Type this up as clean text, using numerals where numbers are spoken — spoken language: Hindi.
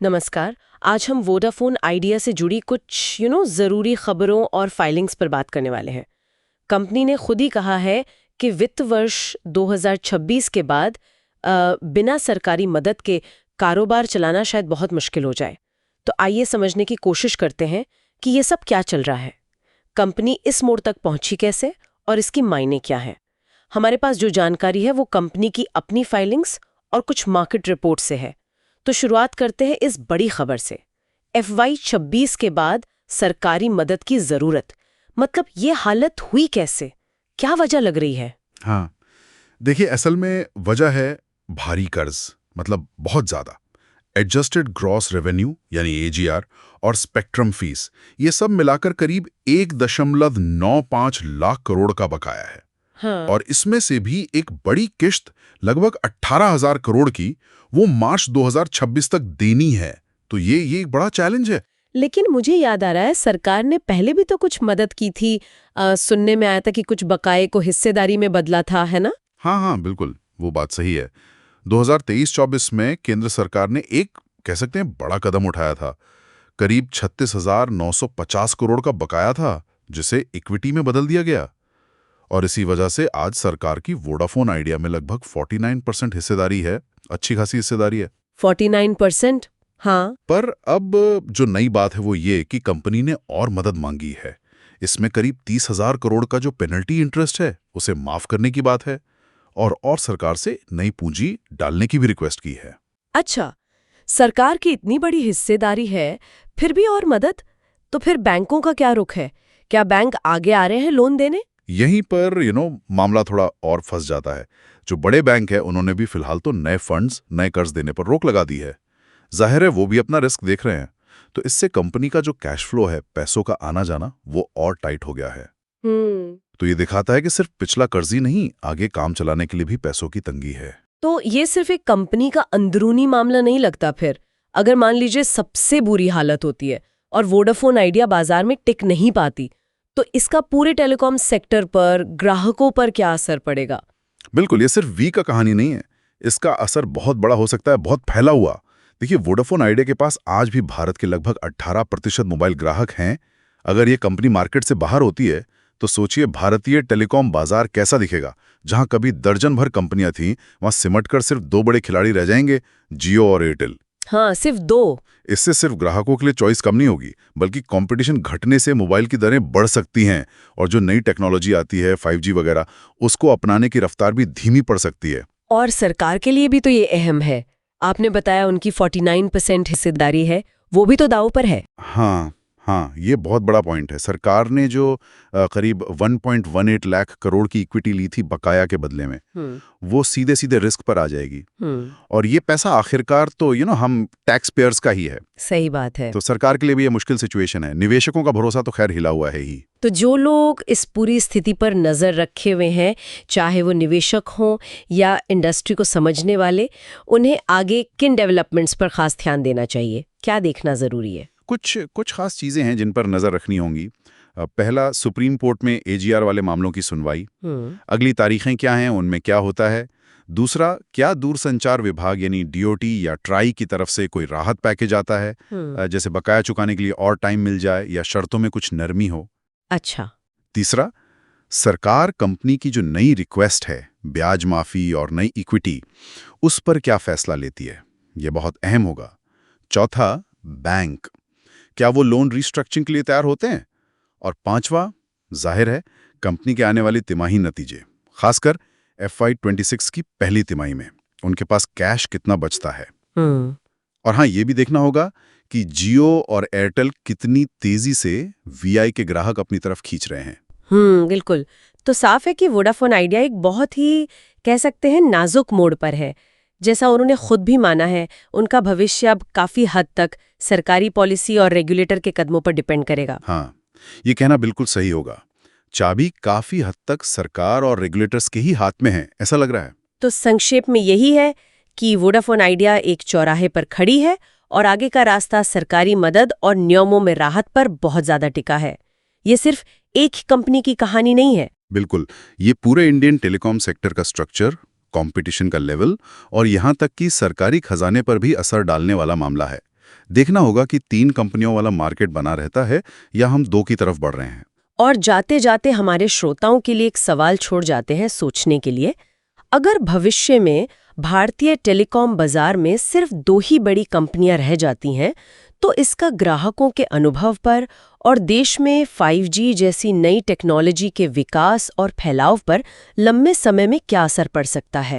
नमस्कार। आज हम वोडाफोन आइडिया से जुड़ी कुछ ज़रूरी खबरों और फाइलिंग्स पर बात करने वाले हैं। कंपनी ने खुद ही कहा है कि वित्त वर्ष 2026 के बाद बिना सरकारी मदद के कारोबार चलाना शायद बहुत मुश्किल हो जाए। तो आइए समझने की कोशिश करते हैं कि ये सब क्या चल रहा है, कंपनी इस मोड़ तक पहुंची कैसे और इसकी मायने क्या है। हमारे पास जो जानकारी है वो कंपनी की अपनी फाइलिंग्स और कुछ मार्केट रिपोर्ट से है। तो शुरुआत करते हैं इस बड़ी खबर से। FY 26 के बाद सरकारी मदद की जरूरत, मतलब ये हालत हुई कैसे, क्या वजह लग रही है? हाँ, देखिए असल में वजह है भारी कर्ज, मतलब बहुत ज्यादा। एडजस्टेड ग्रॉस रेवेन्यू यानी AGR और स्पेक्ट्रम फीस, ये सब मिलाकर करीब 1.95 लाख करोड़ का बकाया है। हाँ। और इसमें से भी एक बड़ी किश्त लगभग 18,000 करोड़ की वो मार्च 2026 तक देनी है। तो ये एक बड़ा चैलेंज है। लेकिन मुझे याद आ रहा है सरकार ने पहले भी तो कुछ मदद की थी। सुनने में आया था कि कुछ बकाये को हिस्सेदारी में बदला था, है ना? हाँ, बिल्कुल, वो बात सही है। 2023-24 में केंद्र सरकार ने एक, कह सकते हैं, बड़ा कदम उठाया था। करीब 36,950 करोड़ का बकाया था, जिसे इक्विटी में बदल दिया गया। और इसी वजह से आज सरकार की वोडाफोन आइडिया में लगभग 49% हिस्सेदारी है। अच्छी खासी हिस्सेदारी है। 49%? हाँ। पर अब जो नई बात है वो ये कि कंपनी ने और मदद मांगी है। इसमें करीब 30,000 करोड़ का जो पेनल्टी इंटरेस्ट है उसे माफ करने की बात है, और सरकार से नई पूंजी डालने की भी रिक्वेस्ट की है। अच्छा, सरकार की इतनी बड़ी हिस्सेदारी है, फिर भी और मदद? तो फिर बैंकों का क्या रुख है? क्या बैंक आगे आ रहे हैं लोन देने? यहीं पर मामला थोड़ा और फंस जाता है। जो बड़े बैंक है उन्होंने भी फिलहाल तो नए फंड्स, नए कर्ज देने पर रोक लगा दी है। जाहिर है वो भी अपना रिस्क देख रहे हैं। तो इससे कंपनी का जो कैश फ्लो है, पैसों का आना जाना, वो और टाइट हो गया है। तो ये दिखाता है कि सिर्फ पिछला कर्ज ही नहीं, आगे काम चलाने के लिए भी पैसों की तंगी है। तो ये सिर्फ एक कंपनी का अंदरूनी मामला नहीं लगता फिर? अगर मान लीजिए सबसे बुरी हालत होती है और वोडाफोन आइडिया बाजार में टिक नहीं पाती, तो इसका पूरे टेलीकॉम सेक्टर पर, ग्राहकों पर क्या असर पड़ेगा? बिल्कुल, ये सिर्फ वी का कहानी नहीं है। इसका असर बहुत बड़ा हो सकता है, बहुत फैला हुआ। देखिए, वोडाफोन आइडिया के पास आज भी भारत के लगभग 18% मोबाइल ग्राहक हैं। अगर ये कंपनी मार्केट से बाहर होती है तो सोचिए भारतीय टेलीकॉम बाजार कैसा दिखेगा। जहां कभी दर्जन भर कंपनियां थीं, वहां सिमटकर सिर्फ 2 बड़े खिलाड़ी रह जाएंगे, जियो और एयरटेल। हाँ, सिर्फ 2? इससे सिर्फ ग्राहकों के लिए चॉइस कम नहीं होगी, बल्कि कंपटीशन घटने से मोबाइल की दरें बढ़ सकती हैं, और जो नई टेक्नोलॉजी आती है 5G वगैरह, उसको अपनाने की रफ्तार भी धीमी पड़ सकती है। और सरकार के लिए भी तो ये अहम है। आपने बताया उनकी 49% हिस्सेदारी है, वो भी तो दांव पर है। हाँ, ये बहुत बड़ा पॉइंट है। सरकार ने जो करीब 1.18 लाख करोड़ की इक्विटी ली थी बकाया के बदले में, वो सीधे सीधे रिस्क पर आ जाएगी। और ये पैसा आखिरकार तो हम टैक्स पेयर्स का ही है। सही बात है। तो सरकार के लिए भी ये मुश्किल सिचुएशन है। निवेशकों का भरोसा तो खैर हिला हुआ है ही। तो जो लोग इस पूरी स्थिति पर नजर रखे हुए हैं, चाहे वो निवेशक हों या इंडस्ट्री को समझने वाले, उन्हें आगे किन डेवलपमेंट्स पर खास ध्यान देना चाहिए? क्या देखना जरूरी है? कुछ खास चीजें हैं जिन पर नजर रखनी होंगी। पहला, सुप्रीम कोर्ट में AGR वाले मामलों की सुनवाई। अगली तारीखें क्या हैं, उनमें क्या होता है। दूसरा, क्या दूरसंचार विभाग यानी DOT या ट्राई की तरफ से कोई राहत पैकेज आता है, जैसे बकाया चुकाने के लिए और टाइम मिल जाए या शर्तों में कुछ नरमी हो। अच्छा। तीसरा, सरकार कंपनी की जो नई रिक्वेस्ट है, ब्याज माफी और नई इक्विटी, उस पर क्या फैसला लेती है, यह बहुत अहम होगा। चौथा, बैंक, क्या वो लोन रिस्ट्रक्चरिंग के लिए तैयार होते हैं। और पांचवा, जाहिर है, कंपनी के आने वाली तिमाही नतीजे, खासकर FY 26 की पहली तिमाही में उनके पास कैश कितना बचता है। और हाँ, ये भी देखना होगा कि जियो और एयरटेल कितनी तेजी से VI के ग्राहक अपनी तरफ खींच रहे हैं। बिल्कुल। तो साफ है कि वोडाफोन आइडिया एक बहुत ही, कह सकते हैं, नाजुक मोड़ पर है। जैसा उन्होंने खुद भी माना है, उनका भविष्य अब काफी हद तक सरकारी पॉलिसी और रेगुलेटर के कदमों पर डिपेंड करेगा। हाँ, ये कहना बिल्कुल सही होगा। चाबी काफी हद तक सरकार और रेगुलेटर्स के ही हाथ में है, ऐसा लग रहा है। तो संक्षेप में यही है कि वोडाफोन आइडिया एक चौराहे पर खड़ी है और आगे का रास्ता सरकारी मदद और नियमों में राहत पर बहुत ज्यादा टिका है। ये सिर्फ एक कंपनी की कहानी नहीं है। बिल्कुल, ये पूरे इंडियन टेलीकॉम सेक्टर का स्ट्रक्चर, कंपटीशन का लेवल और यहां तक कि सरकारी खजाने पर भी असर डालने वाला मामला है। देखना होगा कि 3 कंपनियों वाला मार्केट बना रहता है या हम 2 की तरफ बढ़ रहे हैं। और जाते जाते हमारे श्रोताओं के लिए एक सवाल छोड़ जाते हैं सोचने के लिए। अगर भविष्य में भारतीय टेलीकॉम बाजार में सिर्फ 2 ही बड़ी कंपनियां रह जाती हैं, तो इसका ग्राहकों के अनुभव पर और देश में 5G जैसी नई टेक्नोलॉजी के विकास और फैलाव पर लंबे समय में क्या असर पड़ सकता है?